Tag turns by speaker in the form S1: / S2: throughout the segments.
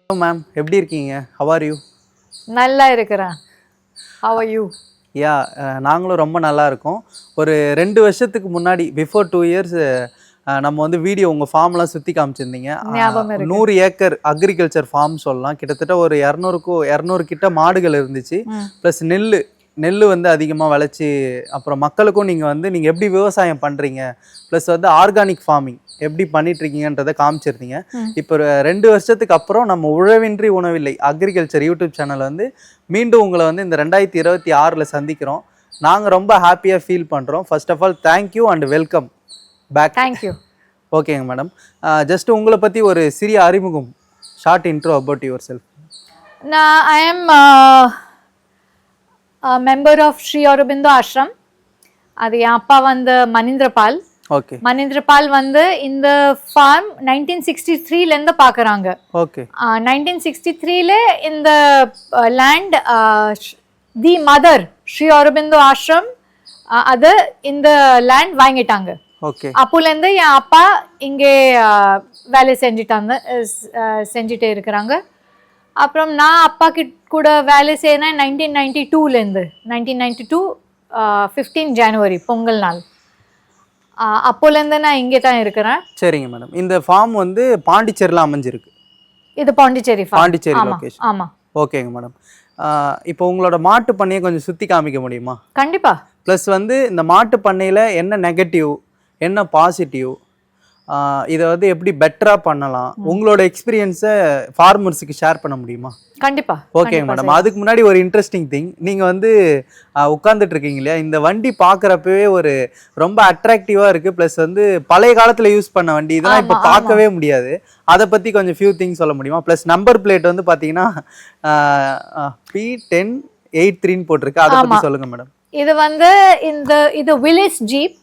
S1: Hello ma'am, எப்படி இருக்கீங்க? How are you?
S2: நல்லா இருக்கிறேன். How are you?
S1: நாங்களும் ரொம்ப நல்லா இருக்கோம். ஒரு 2 வருஷத்துக்கு முன்னாடி பிஃபோர் 2 இயர்ஸ் நம்ம வந்து வீடியோ உங்கள் ஃபார்ம்லாம் சுற்றி காமிச்சிருந்தீங்க. 100 ஏக்கர் அக்ரிகல்ச்சர் ஃபார்ம் சொல்லலாம். கிட்டத்தட்ட ஒரு 200 கிட்ட மாடுகள் இருந்துச்சு. ப்ளஸ் நெல் வந்து அதிகமாக விளைச்சி, அப்புறம் மக்களுக்கும் நீங்கள் எப்படி விவசாயம் பண்ணுறீங்க, ப்ளஸ் வந்து ஆர்கானிக் ஃபார்மிங் எப்படி பண்ணிட்டுருக்கீங்கன்றதை காமிச்சிருந்தீங்க. இப்போ 2 வருஷத்துக்கு அப்புறம் நம்ம உழவின்றி உணவில்லை அக்ரிகல்ச்சர் யூடியூப் சேனல் வந்து மீண்டும் உங்களை வந்து இந்த 2026 சந்திக்கிறோம். நாங்கள் ரொம்ப ஹாப்பியாக ஃபீல் பண்ணுறோம். First of all thank you and welcome back.
S2: Thank you.
S1: ஓகேங்க மேடம், ஜஸ்ட் உங்களை பற்றி ஒரு சிறிய அறிமுகம், short intro about yourself.
S2: I am a member of Sri Aurobindo Ashram. அது என் அப்பா வந்து மணிந்திரபால்.
S1: ஓகே.
S2: மணிந்திரபால் வந்து இந்த ஃபார்ம் 1963லேருந்து பார்க்குறாங்க.
S1: ஓகே.
S2: 1963ல இந்த land the Mother Sri Aurobindo Ashram அது இந்த லேண்ட் வாங்கிட்டாங்க.
S1: ஓகே.
S2: அப்போலேருந்து என் அப்பா இங்கே வேலை செஞ்சுட்டே இருக்கிறாங்க. அப்புறம் நான் அப்பா கூட வேலை செய்யறேன் 1992லேருந்து. 1992 15 ஜனவரி பொங்கல் நாள். அப்போலேருந்து நான் இங்கே தான் இருக்கிறேன்.
S1: சரிங்க மேடம், இந்த ஃபார்ம் வந்து பாண்டிச்சேரியில் அமைஞ்சிருக்கு.
S2: இது பாண்டிச்சேரி
S1: லொகேஷன்.
S2: ஆமாம்.
S1: ஓகேங்க மேடம், இப்போ உங்களோட மாட்டு பண்ணையை கொஞ்சம் சுற்றி காமிக்க முடியுமா?
S2: கண்டிப்பா.
S1: ப்ளஸ் வந்து இந்த மாட்டு பண்ணையில் என்ன நெகட்டிவ் என்ன பாசிட்டிவ், இதை வந்து எப்படி பெட்டராக பண்ணலாம், உங்களோட எக்ஸ்பீரியன்ஸை ஃபார்மர்ஸுக்கு ஷேர் பண்ண முடியுமா?
S2: கண்டிப்பா.
S1: ஓகேங்க மேடம், அதுக்கு முன்னாடி ஒரு இன்ட்ரெஸ்டிங் திங், நீங்கள் வந்து உட்காந்துட்டு இருக்கீங்க இல்லையா, இந்த வண்டி பார்க்குறப்பவே ஒரு ரொம்ப அட்ராக்டிவாக இருக்குது. ப்ளஸ் வந்து பழைய காலத்தில் யூஸ் பண்ண வண்டி, இதெல்லாம் இப்போ பார்க்கவே முடியாது. அதை பற்றி கொஞ்சம் ஃபியூ திங்ஸ் சொல்ல முடியுமா? ப்ளஸ் நம்பர் பிளேட் வந்து பார்த்தீங்கன்னா P1083 போட்டிருக்கு, அதை பற்றி சொல்லுங்கள் மேடம்.
S2: இது வந்து இது village jeep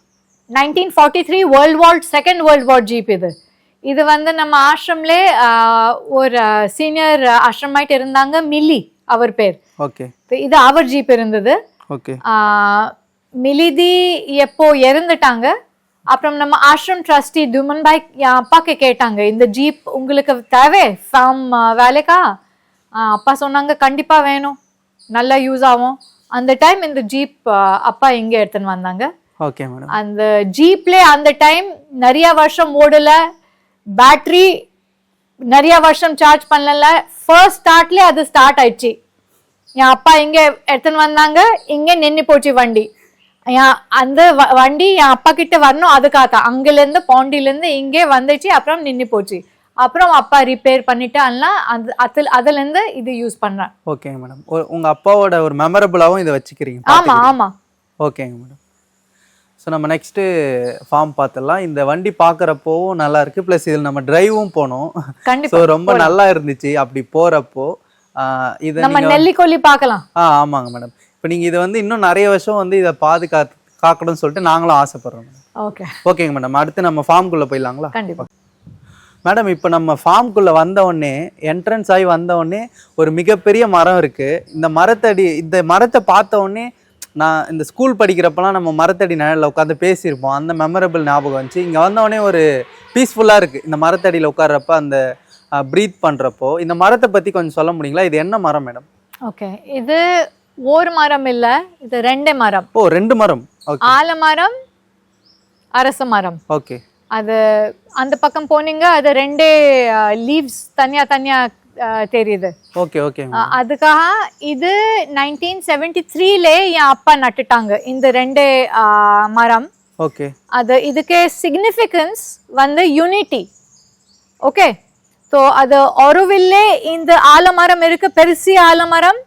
S2: 1943 second world war jeep. இது வந்து நம்ம ஆசிரம்லே ஒரு சீனியர் ஆசிரமாயிட்டு இருந்தாங்க, மில்லி அவர் பேர்.
S1: ஓகே.
S2: இது அவர் ஜீப் இருந்தது.
S1: ஓகே.
S2: மிலிதி எப்போ இறந்துட்டாங்க. அப்புறம் நம்ம ஆசிரம் ட்ரஸ்டி துமன் பாய் என் அப்பாக்கு கேட்டாங்க, இந்த ஜீப் உங்களுக்கு தேவை ஃபார்ம் வேலைக்கா? அப்பா சொன்னாங்க கண்டிப்பா வேணும், நல்லா யூஸ் ஆகும். அந்த டைம் இந்த ஜீப் அப்பா இங்கே எடுத்துன்னு வந்தாங்க.
S1: Okay madam.
S2: அந்த ஜீப்ல அந்த டைம் நிறைய வருஷம் ஓடல, பேட்டரி நிறைய வருஷம் சார்ஜ் பண்ணல. ஃபர்ஸ்ட் ஸ்டார்ட்ல அது ஸ்டார்ட் ஆயிடுச்சு. என் அப்பா இங்க எடுத்துன்னு வந்தாங்க, இங்க நின்று போச்சு வண்டி. அந்த வண்டி என் அப்பா கிட்ட வரணும், அதுக்காக அங்கிலேருந்து பாண்டியிலேருந்து இங்கே வந்துச்சு. அப்புறம் நின்று போச்சு. அப்புறம் அப்பா ரிப்பேர் பண்ணிட்டு அதுல இருந்து இது யூஸ் பண்றேன்.
S1: ஓகேங்க மேடம், உங்க அப்பாவோட ஒரு மெமரபிளாவும் இதை வச்சுக்கிறீங்க?
S2: ஆமா ஆமா.
S1: ஓகேங்க மேடம், ஸோ நம்ம நெக்ஸ்ட்டு ஃபார்ம் பார்த்துடலாம். இந்த வண்டி பார்க்குறப்போவும் நல்லா இருக்குது, ப்ளஸ் இதில் நம்ம டிரைவும் போனோம். ஸோ ரொம்ப நல்லா இருந்துச்சு அப்படி போகிறப்போ. இதை
S2: நம்ம நெல்லிக்கொல்லி பார்க்கலாம்.
S1: ஆமாங்க மேடம், இப்போ நீங்கள் இதை வந்து இன்னும் நிறைய வருஷம் வந்து இதை காக்கணும்னு சொல்லிட்டு நாங்களும் ஆசைப்படுறோம்.
S2: ஓகே.
S1: ஓகேங்க மேடம், அடுத்து நம்ம ஃபார்ம்குள்ளே போயிடலாங்களா?
S2: கண்டிப்பாக.
S1: மேடம், இப்போ நம்ம ஃபார்ம்குள்ளே வந்தவுடனே என்ட்ரன்ஸ் ஆகி வந்தவுடனே ஒரு மிகப்பெரிய மரம் இருக்குது. இந்த மரத்தை பார்த்தவுடனே நான் இந்த ஸ்கூல் படிக்கிறப்பெல்லாம் நம்ம மரத்தடி நிழலில் உட்காந்து பேசியிருப்போம், அந்த மெமரபிள் ஞாபகம் வந்துச்சு. இங்கே வந்தோடனே ஒரு பீஸ்ஃபுல்லாக இருக்குது இந்த மரத்தடியில் உட்கார்றப்ப, அந்த ப்ரீத் பண்ணுறப்போ. இந்த மரத்தை பற்றி கொஞ்சம் சொல்ல முடியுங்களா? இது என்ன மரம் மேடம்?
S2: ஓகே, இது ஒரு மரம் இல்லை, இது 2 மரம்.
S1: ஓ, 2 மரம்.
S2: ஆலமரம், அரச மரம்.
S1: ஓகே. அது
S2: அந்த பக்கம் போனீங்க, அது 2 லீவ்ஸ் தனியா தனியா தெரியுது.
S1: Okay okay.
S2: அதுக்காக இது 1973ல என் அப்பா நட்டுட்டாங்க இந்த 2 மரம்.
S1: ஓகே.
S2: இதுக்கு சிக்னிஃபிகன்ஸ் வந்து யூனிட்டி. ஓகே, ஸோ அது ஆரோவில்லே இந்த ஆலமரம் இருக்கு, பெருசி ஆலமரம்.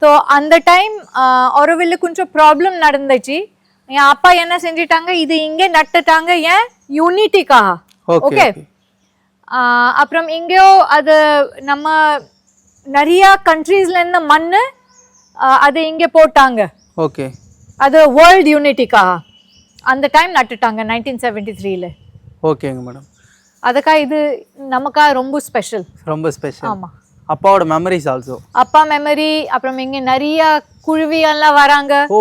S2: ஸோ அந்த டைம் ஆரோவில்ல கொஞ்சம் ப்ராப்ளம் நடந்துச்சு. என் அப்பா என்ன செஞ்சிட்டாங்க, இது இங்கே நட்டுட்டாங்க, ஏன் யூனிட்டிக்காக. ஓகே. அப்புறம் இங்கேயோ அது நம்ம நிறைய கண்ட்ரீஸ்ல இருந்து மண்ணு அது இங்கே போட்டாங்க.
S1: ஓகே.
S2: அது வேர்ல்ட் யூனிட்டிக்காக அந்த டைம் நட்டுட்டாங்க 1973ல.
S1: ஓகேங்க மேடம்,
S2: அதுக்காக இது நமக்காக ரொம்ப ஸ்பெஷல்.
S1: ரொம்ப ஸ்பெஷல்.
S2: ஆமா.
S1: அப்பாவோட மெமரிஸ் ஆல்சோ.
S2: அப்பா மெமரி. அப்புறம் இங்க நிறைய குருவி எல்லாம் வராங்க.
S1: ஓ,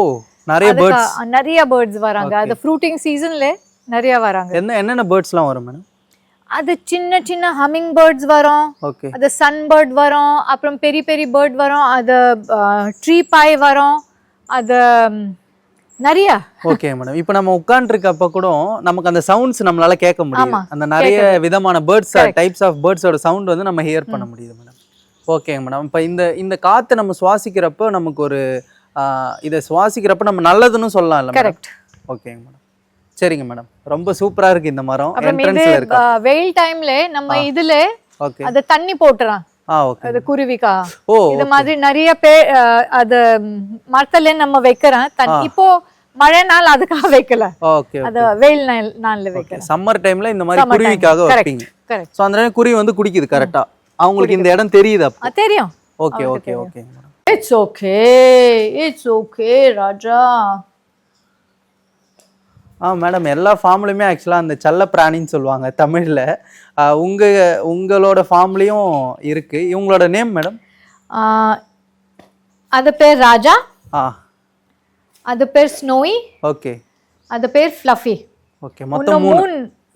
S1: நிறைய பேர்ட்ஸ்
S2: வராங்க. அது ஃப்ரூட்டிங் சீசன்ல நிறைய வராங்க.
S1: என்னென்ன பேர்ட்ஸ்லாம் வரும் மேடம்?
S2: அது சின்ன சின்ன ஹம்மிங் பேர்ட்ஸ் வரும்,
S1: ஓகே
S2: அது சன் பேர்ட் வரும், அப்புறம் பெரிய பெரிய பேர்ட் வரும், அது ட்ரீ பாய் வரும், அது நிறைய.
S1: Okay madam. இப்போ நம்ம உட்கார்ந்துருக்கப்ப கூட நமக்கு அந்த சவுண்ட்ஸ் நம்மளால கேட்க முடியும். அந்த நிறைய விதமான பேர்ட்ஸ் டைப்ஸ் ஆஃப் பேர்ட்ஸோட சவுண்ட் வந்து நம்ம ஹியர் பண்ண முடியுது மேடம். ஓகேங்க மேடம். இப்போ இந்த காற்று நம்ம சுவாசிக்கிறப்ப நமக்கு ஒரு இதை சுவாசிக்கிறப்ப நம்ம நல்லதுன்னு சொல்லலாம் இல்லை?
S2: கரெக்ட்.
S1: ஓகேங்க மேடம். சரிங்க மேடம். ரொம்ப சூப்பரா இருக்கு இந்த மரம். என்ட்ரன்ஸ்ல இருக்கு.
S2: வெயில் டைம்ல நம்ம இதுல
S1: ஓகே
S2: அது தண்ணி போட்டுறோம்.
S1: ஓகே.
S2: அது குருவிக்கா
S1: ஓ
S2: இது மாதிரி நிறைய பேர் அது மரத்துல நம்ம வைக்கிறோம் தண்ணி. இப்போ மழை நாள் அதுக்காக வைக்கல.
S1: ஓகே.
S2: அது வெயில் நாள்ல வைக்கிறோம்.
S1: சம்மர் டைம்ல இந்த மாதிரி குருவிக்காக வைப்பீங்க.
S2: கரெக்ட்.
S1: சோ அந்த நேரம் குருவி வந்து குடிக்குது கரெக்ட்டா. அவங்களுக்கு இந்த இடம் தெரியுது அப்ப.
S2: தெரியும்.
S1: Okay okay okay madam.
S2: It's okay Raja.
S1: Madam எல்லா ஃபார்ம்லையுமே ஆக்சுவலாக அந்த செல்ல பிராணின்னு சொல்லுவாங்க தமிழில். உங்களோட ஃபார்ம்லேயும் இருக்கு. இவங்களோட நேம் மேடம்?
S2: அது பேர் ராஜா, அது பேர் ஸ்னோய்,
S1: ஓகே,
S2: அது பேர் ஃப்ளஃபி.
S1: ஓகே. மொத்தம்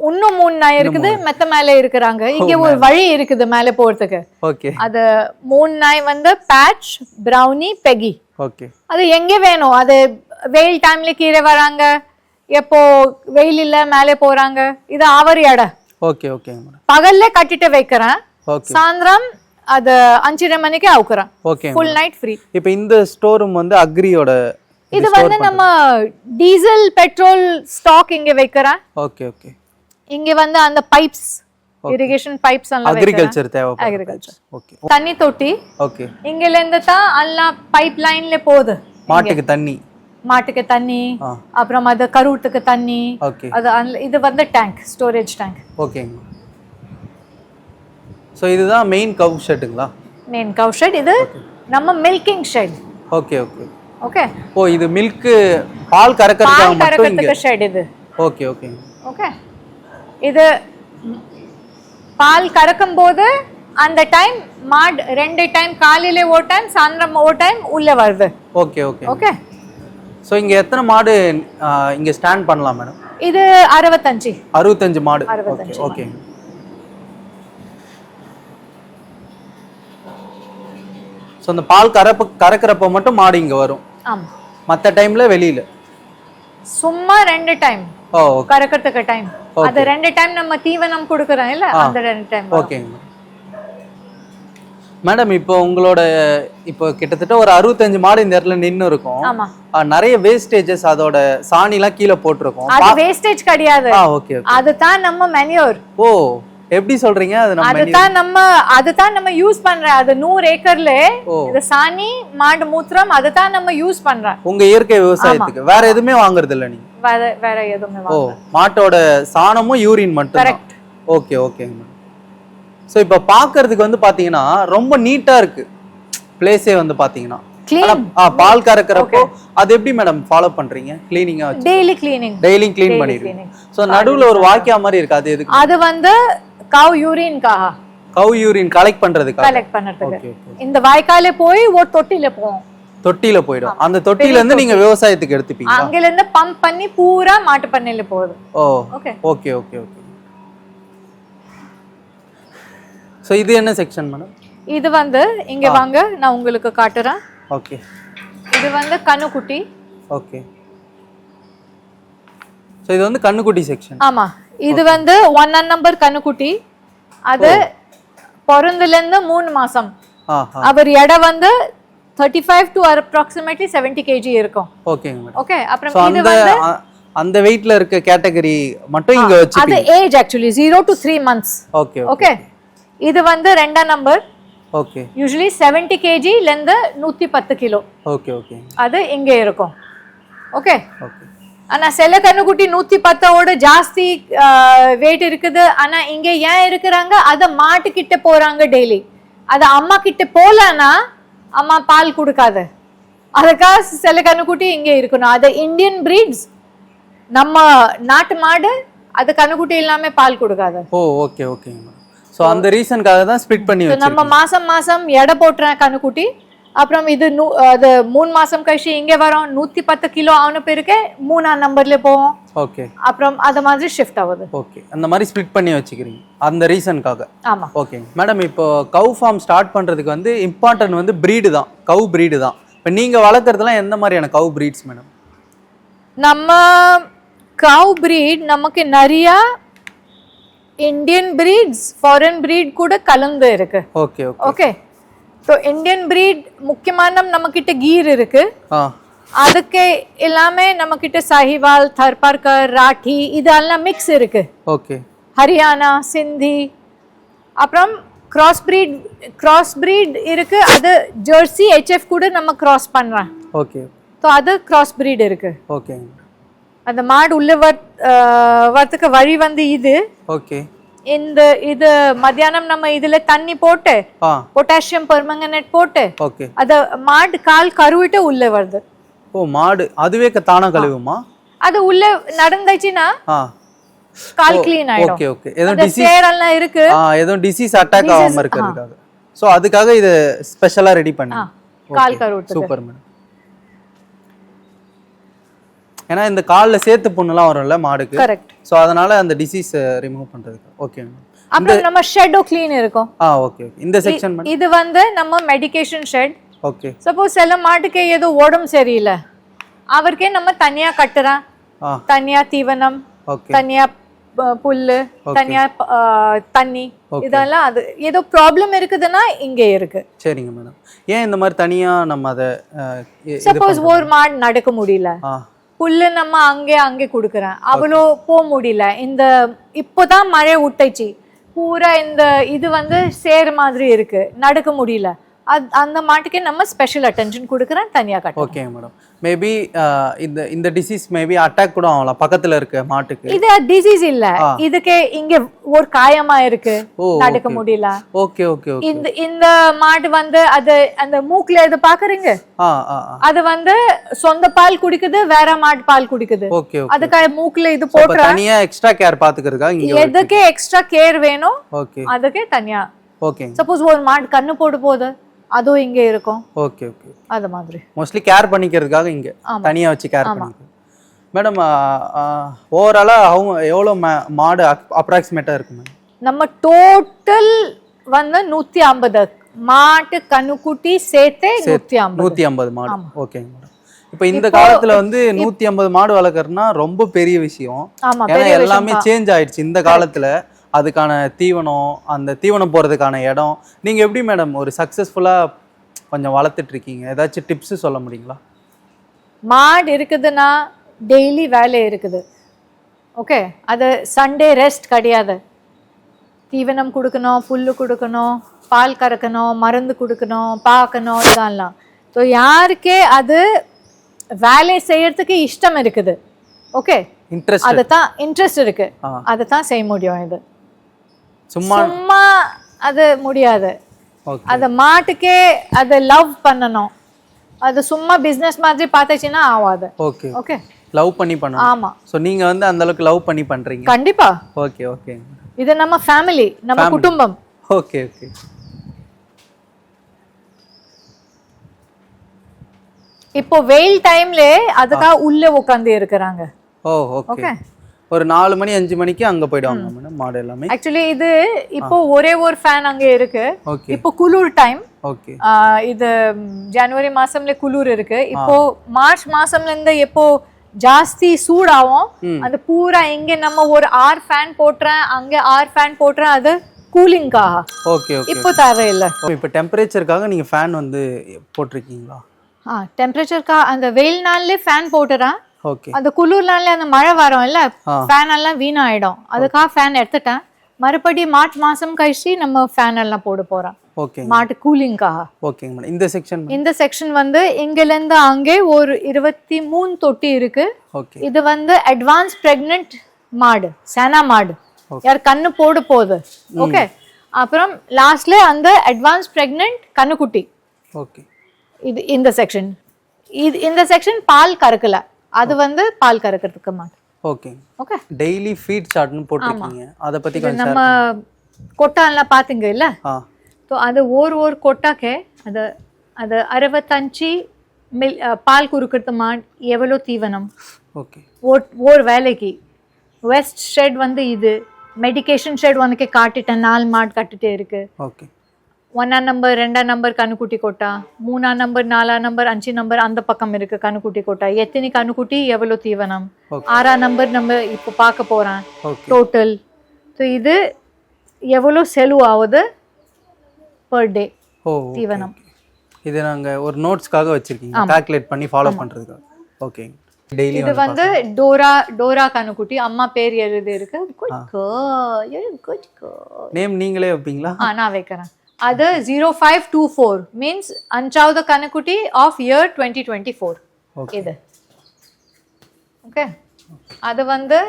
S2: இன்னும் 3 நாய் இருக்குது. மெத்த மேலே இருக்கிறாங்க. இங்க ஒரு வழி இருக்குது மேலே போறதுக்கு.
S1: ஓகே.
S2: அது 3 நாய் வந்து பேட்ச், பிரவுனி, பெகி.
S1: ஓகே.
S2: அது எங்க வேணும். அது வெயில் டைம்ல கீழே வராங்க, எப்போ வெயில் இல்ல மேலே போறாங்க. இது அவர் இடம்.
S1: Okay okay madam.
S2: பகல்ல கட்டிட்டு வைக்கிறேன்,
S1: ஓகே.
S2: சாயந்தரம் அது 5:30 மணிக்கு அவுக்குறேன்.
S1: ஓகே.
S2: Full night free.
S1: இப்போ இந்த ஸ்டோர் ரூம் வந்து அக்ரியோட.
S2: இது வந்து நம்ம டீசல் பெட்ரோல் ஸ்டாக் இங்க வைக்கிறேன்.
S1: Okay okay.
S2: இங்க வந்து அந்த பைப்ஸ், இரிகேஷன் பைப்ஸ் எல்லாம்
S1: அக்ரிகல்ச்சர் தேவை.
S2: அக்ரிகல்ச்சர்.
S1: ஓகே.
S2: தண்ணி தொட்டி.
S1: ஓகே.
S2: இங்கல இருந்து தான் எல்லாம் பைப் லைன்ல போகுது.
S1: மாட்டுக்கு தண்ணி.
S2: மாட்டுக்கு தண்ணி, அப்புறம் அது கருவுட்டுக்கு தண்ணி.
S1: ஓகே.
S2: அது இது வந்து டேங்க், ஸ்டோரேஜ் டேங்க்.
S1: ஓகேங்க. சோ இதுதான் மெயின் கவ் ஷெட்டுங்களா?
S2: Main cow shed. இது நம்ம milking shed.
S1: Okay okay
S2: okay.
S1: ஓ இது மில்க் பால் கறக்கிறதுக்காக மட்டும் இங்க
S2: ஷெட் இது.
S1: Okay okay
S2: okay. இது பால் கறக்கும் போது அந்த டைம் மாட் 2 டைம், காலையில ஒரு டைம், சாயந்தரம் ஒரு டைம் உள்ள வருது.
S1: Okay okay
S2: okay.
S1: சோ இங்க எத்தனை மாடு இங்க ஸ்டாண்ட் பண்ணலாம் மேடம்?
S2: இது 65
S1: மாடு.
S2: 65.
S1: ஓகே. சோ அந்த பால் கறக்கிறப்ப மட்டும் மாடு இங்க வரும்.
S2: ஆமா.
S1: மத்த டைம்ல வெளியில
S2: சும்மா 2 டைம் கறக்கிறதுக்கு டைம். அது 2 டைம் நம்ம தீவனம் கொடுக்கறோம் இல்ல, அந்த 2 டைம்.
S1: ஓகேங்க மேடம். இப்போ உங்களோட இப்போ கிட்டத்தட்ட ஒரு 65 மாடு இந்த இடத்துல நின்னு இருக்கும்.
S2: ஆமா.
S1: நிறைய வேஸ்டேஜஸ், அதோட சாணி எல்லாம் கீழே போட்டிருக்கும்.
S2: அது வேஸ்டேஜ் கிடையாது.
S1: ஓகே.
S2: அதுதான் நம்ம மேன்யூர்.
S1: ஓ எப்படி சொல்றீங்க?
S2: அதுதான் நம்ம யூஸ் பண்றோம். அது 100 ஏக்கர்ல இந்த சாணி, மாடு மூத்திரம் அதுதான் நம்ம யூஸ் பண்றோம்.
S1: உங்க இயற்கை விவசாயத்துக்கு வேற எதுவுமே வாங்குறது இல்ல நீங்க?
S2: வேற எதுவுமே வாங்குறது.
S1: மாட்டோட சாணமும் யூரின் மட்டும்.
S2: கரெக்ட்.
S1: ஓகே ஓகேங்க. சோ இப்போ பாக்குறதுக்கு வந்து பாத்தீங்கன்னா ரொம்ப நீட்டா இருக்கு பிளேஸே வந்து பாத்தீங்கன்னா. பால் கறக்கிறப்போ அது எப்படி மேடம் ஃபாலோ பண்றீங்க? கிளீனிங்கா வச்சு டெய்லி க்ளீன் பண்ணிடுவீங்க. சோ நடுவுல ஒரு வாக்கியா மாதிரி இருக்கு, அது எதுக்கு?
S2: அது வந்து கவ் யூரின்காக.
S1: கவ் யூரின் கலெக்ட் பண்றதுக்கு.
S2: இந்த வாய்க்காலே போய் ஒரு தொட்டில போகும்.
S1: தொட்டில போய்டும். அந்த தொட்டில இருந்து நீங்க விவசாயத்துக்கு எடுத்துப்பீங்க.
S2: அங்கல இருந்து பம்ப் பண்ணி பூரா மாட்டு பண்ணையில போகுது.
S1: Okay okay okay okay. So இது என்ன செக்ஷன் மேடம்?
S2: இது வந்து இங்க வாங்க, நான் உங்களுக்கு காட்டுறேன்.
S1: ஓகே.
S2: இது வந்து கண்ணுக்குட்டி.
S1: ஓகே. சோ இது வந்து கண்ணுக்குட்டி செக்ஷன்.
S2: ஆமா. இது வந்து 1 நம்பர் கண்ணுக்குட்டி. அது பிறந்தல இருந்து 3 மாசம். அவர் எடை வந்து 35 to approximately 70 kg இருக்கும்.
S1: ஓகேங்க மேடம்.
S2: ஓகே. அப்புறம் இது வந்து
S1: அந்த வெயிட்ல இருக்க கேட்டகரி மட்டும் இங்க வச்சிருக்கீங்க.
S2: அது age actually 0 to 3 months.
S1: Okay
S2: okay. இது வந்து 2 நம்பர்.
S1: ஓகே.
S2: யூசுவலி 70 kg ல இருந்து 110 கிலோ.
S1: Okay okay.
S2: அது இங்க இருக்கும். ஓகே.
S1: ஓகே.
S2: ஆனா செல்ல கண்ணுக்குட்டி 110 ஓட ஜாஸ்தி வெயிட் இருக்குது. ஆனா இங்க ஏன் இருக்குறாங்க? அத மாட்டு கிட்ட போறாங்க டெய்லி. அது அம்மா கிட்ட போலனா அம்மா பால் கொடுக்காது. அதுக்காக செல்ல கண்ணுக்குட்டி இங்க இருக்கணும். அது இந்தியன் பிரீட்ஸ். நம்ம நாட்டு மாடு அது கண்ணுக்குட்டி இல்லாம பால் கொடுக்காது.
S1: Okay okay. சோ அந்த ரீசன்காக தான் ஸ்ப்ளிட் பண்ணி வச்சிருக்கோம்.
S2: நம்ம மாசம் எடை போட்றேன் கண்ணுக்குட்டி. அப்புறம் இது அது 3 மாசம் கழிச்சு இங்கே வரும் 110 கிலோ ஆன பிறகு 3ஆம் நம்பர்ல போவோம்.
S1: ஓகே.
S2: அப்புறம் அது மாதிரி ஷிஃப்ட் ஆகுது.
S1: ஓகே. அந்த மாதிரி ஸ்ப்ளிட் பண்ணி வச்சுக்கிறீங்க அந்த ரீசனுக்காக.
S2: ஆமா.
S1: ஓகே மேடம், இப்போ கவ் ஃபார்ம் ஸ்டார்ட் பண்றதுக்கு வந்து இம்பார்ட்டன்ட் வந்து பிரீடு தான், கவ் பிரீடு தான். இப்போ நீங்க வளர்க்குறதுலாம் எந்த மாதிரியான கவ் பிரீட்ஸ் மேடம்?
S2: நம்ம கவ் பிரீட் நமக்கு நிறைய இந்தியன் பிரீட்ஸ் ஃபாரின் பிரீட் கூட கலந்து இருக்கு.
S1: Okay okay
S2: okay. So Indian breed முக்கியமான நம்மக்கிட்ட கீர் இருக்கு. அதுக்கு எல்லாமே நம்மக்கிட்ட சாஹிவால், தர்பார்கர், ராठी இதெல்லாம் மிக்ஸ் இருக்கு.
S1: ஓகே.
S2: ஹரியானா, சிந்தி, அப்புறம் கிராஸ் பிரீட் இருக்கு. அது ஜெர்சி HF கூட நம்ம கிராஸ் பண்றோம்.
S1: ஓகே.
S2: ஸோ அது கிராஸ் பிரீட் இருக்கு.
S1: ஓகே.
S2: அந்த மாடு உள்ள வரத்துக்கு வழி வந்து இது.
S1: ஓகே.
S2: இது மத்தியானம் நம்ம இதுல தண்ணி போட்டு பொட்டாசியம் பெர்மங்கனேட் போட்டு
S1: ஓகே
S2: அத மாடு கால் கருவிட்டு உள்ள வருது.
S1: ஓ, மாடு அதுவே தானா கழுவுமா?
S2: அது உள்ள நடந்துச்சுன்னா கால் க்ளீன் ஆயிடும்.
S1: Okay okay. ஏதோ டிசீஸ்
S2: எல்லாம் இருக்கு,
S1: ஏதோ டிசீஸ் அட்டாக் ஆகாம இருக்கிறதுக்காக. சோ அதுக்காக இது ஸ்பெஷலா ரெடி பண்ணி
S2: கால் கருவிட்டு.
S1: Super madam. ஏன்னா இந்த கால்ல சேத்து புண்ணுலாம் வரும்ல மாடுக்கு.
S2: கரெக்ட்.
S1: சோ அதனால அந்த டிசீஸ் ரிமூவ் பண்றதுக்கு. Okay ma'am.
S2: அப்புறம் நம்ம ஷெட்டோ க்ளீன் இருக்கும்.
S1: Okay okay. இந்த செக்ஷன் மேடம்
S2: இது வந்து நம்ம மெடிகேஷன் ஷெட்.
S1: ஓகே.
S2: சப்போஸ் சில மாட்டுக்கு ஏதோ உடம்பு சரியில்லை, அவருக்கே நம்ம தனியா கட்டுறோம். தனியா தீவனம், தனியா புல்லு, தனியா தண்ணி, இதெல்லாம் அது ஏதோ ப்ராப்ளம் இருக்குதுன்னா இங்கே இருக்கு. சரிங்க மேடம்.
S1: ஏன் இந்த மாதிரி தனியா நம்ம அதை
S2: சப்போஸ் ஒரு மாடு நடக்க முடியல, புல்லு நம்ம அங்கே கொடுக்குறேன், அவ்வளோ போக முடியல, இந்த இப்போதான் மழை விட்டுச்சு, பூரா இந்த இது வந்து சேர் மாதிரி இருக்கு, நடக்க முடியல, அந்த மாட்டுக்கே நம்ம ஸ்பெஷல் அட்டென்ஷன் கொடுக்குறேன், தனியா கட்ட.
S1: Okay madam. மேபி இந்த டிசீஸ் மேபி அட்டாக் கூட ஆகலாம் பக்கத்துல இருக்க மாட்டுக்கு.
S2: இது டிசீஸ் இல்ல, இதுக்கு இங்க ஒரு காயமா இருக்கு, நடக்க முடியல.
S1: Okay okay okay.
S2: இந்த மாடு வந்து அது அந்த மூக்குல இது பாக்குறீங்க, அது வந்து சொந்த பால் குடிக்குது, வேற மாடு பால் குடிக்குது.
S1: Okay okay.
S2: அதுக்கு மூக்குல இது போட்டு
S1: தனியா எக்ஸ்ட்ரா கேர் பாத்துக்கிறதுக்கா இங்க
S2: எதுக்கு எக்ஸ்ட்ரா கேர் வேணும்.
S1: ஓகே.
S2: அதுக்கு தனியா.
S1: ஓகே.
S2: சப்போஸ் ஒரு மாடு கண்ணு போடு போகுது, அதுவும் இங்க இருக்கும்.
S1: Okay okay.
S2: அது மாதிரி
S1: மோஸ்ட்லி கேர் பண்ணிக்கிறதுக்காக இங்க தனியா வச்சு கேர் பண்ணிக்கிறோம். மேடம் ஓவராலா எவ்வளோ மாடு அப்ராக்சிமேட்டா இருக்கு மேம்?
S2: நம்ம டோட்டல் வந்து 150 மாட்டு கண்ணுக்குட்டி சேர்த்தே
S1: 150 மாடு. Okay madam. இப்போ இந்த காலத்துல வந்து 150 மாடு வளர்க்கறதுனா ரொம்ப பெரிய விஷயம். ஏன்னா எல்லாமே சேஞ்ச் ஆயிடுச்சு இந்த காலத்துல. அதுக்கான தீவனம், அந்த தீவனம் போகிறதுக்கான இடம், நீங்கள் எப்படி மேடம் ஒரு சக்ஸஸ்ஃபுல்லாக கொஞ்சம் வளர்த்துட்டு இருக்கீங்க? ஏதாச்சும் டிப்ஸு சொல்ல முடியுங்களா?
S2: மாடு இருக்குதுன்னா டெய்லி வேலை இருக்குது. ஓகே. அது சண்டே ரெஸ்ட் கிடையாது. தீவனம் கொடுக்கணும், புல்லு கொடுக்கணும், பால் கறக்கணும், மருந்து கொடுக்கணும், பார்க்கணும், இதெல்லாம். ஸோ யாருக்கே அது வேலை செய்யறதுக்கு இஷ்டம் இருக்குது, ஓகே,
S1: இன்ட்ரெஸ்ட்,
S2: அதுதான் இன்ட்ரெஸ்ட் இருக்கு, அதுதான் செய்ய முடியும். இது சும்மா அது முடியாது. அது மாட்டுக்கே அது லவ் பண்ணணும். அது சும்மா பிசினஸ் மாதிரி பார்த்துச்சுன்னா ஆகாது.
S1: Okay
S2: okay.
S1: லவ் பண்ணி பண்ணணும்.
S2: ஆமா.
S1: சோ நீங்க வந்து அந்த அளவுக்கு லவ் பண்ணி பண்றீங்க.
S2: கண்டிப்பா.
S1: Okay okay.
S2: இது நம்ம ஃபேமிலி, நம்ம குடும்பம்.
S1: Okay okay.
S2: இப்போ வெயில் டைம்ல அதுக்காக உள்ள உட்கார்ந்து இருக்கிறாங்க.
S1: ஓகே. ஒரு 4 மணி 5 மணிக்கு அங்க போய்டுவாங்க மேடம் மாடு எல்லாமே.
S2: एक्चुअली இது இப்போ ஒரே ஒரு ஃபேன் அங்க இருக்கு. இப்போ குளிர் டைம்.
S1: ஓகே.
S2: இது ஜனவரி மாசம்ல குளிர் இருக்கு. இப்போ மார்ச் மாசம்ல இருந்து எப்போ ஜாஸ்தி சூடாகும், அது பூரா இங்க நம்ம ஒரு 6 ஃபேன் போட்றேன், அங்க 6 ஃபேன் போட்றேன், அது கூலிங்காக.
S1: Okay okay.
S2: இப்போ தேவையில்லை.
S1: இப்போ டெம்பரேச்சர்க்காக நீங்க ஃபேன் வந்து போட்டுருக்கீங்களா?
S2: டெம்பரேச்சர்க்கா அந்த வெயில் நாள்ல ஃபேன் போட்டுறேன்.
S1: ஓகே.
S2: அந்த குளிர் நாள்ல அந்த மழை வரும் இல்ல, ஃபேன் எல்லாம் வீணாயிடும், அதுக்காக ஃபேன் எடுத்துட்டேன். மறுபடியும் மார்ச் மாசம் கழிச்சு நம்ம ஃபேன் எல்லாம் போட போறோம்.
S1: ஓகே.
S2: மாட்டு கூலிங்காக.
S1: ஓகேங்க மேடம். இந்த செக்ஷன்
S2: வந்து இங்கல இருந்து அங்கே ஒரு 23 தொட்டி இருக்கு.
S1: ஓகே.
S2: இது வந்து அட்வான்ஸ் பிரெக்னன்ட் மாடு, சேனா மாடு, யார் கண்ணு போட போகுது. ஓகே. அப்புறம் லாஸ்ட்ல அந்த அட்வான்ஸ் பிரெக்னன்ட் கண்ணுக்குட்டி.
S1: ஓகே.
S2: இது இந்த செக்ஷன் பால் கறக்கல, அது வந்து பால் கறக்கிறதுக்கு மாடு.
S1: Okay okay. டெய்லி ஃபீட் சார்ட்னு போட்டுருக்கீங்க, அத பத்தி கொஞ்சம்
S2: நம்ம கொட்டான்லாம் பாத்தீங்க இல்ல, तो அது ஒரு கொட்டாக்கே அது அது 65 பால் குறுக்கிறது மாடு எவ்வளோ தீவனம்
S1: ஓகே
S2: ஒரு வேலைக்கு வெஸ்ட் ஷெட் வந்து இது மெடிக்கேஷன் ஷெட் உனக்கு காட்டிட்டேன் 4 மாடு கட்டிட்டே இருக்கு
S1: ஓகே
S2: 1ஆம் நம்பர் 2ஆம் நம்பர் கண்ணுக்குட்டி கொட்டா 3ஆம் நம்பர் 4ஆம் நம்பர் 5 நம்பர் அந்த பக்கம் இருக்கு கண்ணுக்குட்டி கொட்டா எத்தனை கண்ணுக்குட்டி எவ்வளோ தீவனம் 6ஆம் நம்பர் நம்ம இப்போ பார்க்க போறோம் டோட்டல் ஸோ இது எவ்வளோ செலவு ஆகுது பர் டே தீவனம்
S1: இது நாங்க ஒரு நோட்ஸ்க்காக வச்சிருக்கீங்க கால்குலேட் பண்ணி ஃபாலோ பண்றதுக்காக ஓகே டெய்லி
S2: இது வந்து டோரா கண்ணுக்குட்டி அம்மா பேர் எழுதி இருக்கு குட்
S1: நேம் நீங்களே வைப்பீங்களா
S2: நான் வைக்கிறேன் அது 0524 மீன்ஸ் 5வது கண்ணுக்குட்டி ஆஃப் இயர் 2024 இது ஓகே அது வந்து